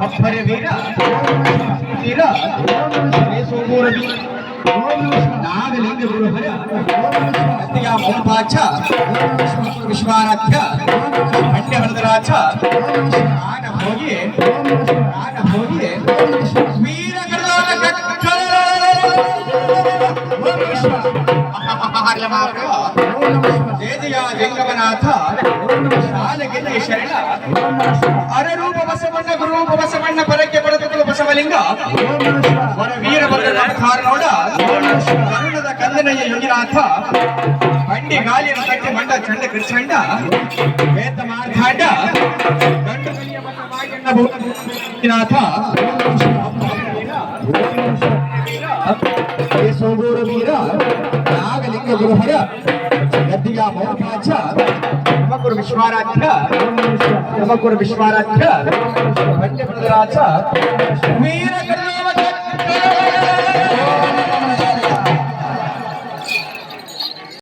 ಅಪ್ಪರೆ ವೀರ ವೀರ ಸೋಮೂರವಿ ನಾಗಲಿಂಗ ಗುರುಹರ ಅತ್ತಿಯ ಮೌಪಾಚ ವಿಶ್ವಾರಾಧ್ಯ ಮಂಡ್ಯವರದರಾಚ ನಾನ ಹೋಗಿ ವೀರ ಜಯ ಜಂಗಮನಾಥ ಶಾಲಗಿರಿ ಶರಣ ಅರರೂಪ ಬಸವಣ್ಣ ಗುರುರೂಪ ಬಸವಣ್ಣ ಪರಕ್ಕೆ ಪಡೆದುಕೊಳ್ಳು ಬಸವಲಿಂಗ ವರ ವೀರ ನೋಡ ಕರುಣದ ಕಂದನಯ್ಯ ಯೋಗಿನಾಥ ಬಂಡಿ ಗಾಲಿಯ ತಟ್ಟೆ ಮಂಡ ಚಂಡ ಕೃಷ್ಣಂಡ ವೇದ ಮಾರ್ಧಾಂಡ ಗಂಡು ಕಲಿಯ ನಾಥ ಸೋಗೂರ ವೀರ ನಾಗಲಿಂಗ ಗುರುಹರ ಗದ್ದಿಯ ಮೌಪಾಚ ನಮಗುರು ವಿಶ್ವಾರಾಧ್ಯ ಮಂಡ್ಯ ಪ್ರದರಾಚ ವೀರ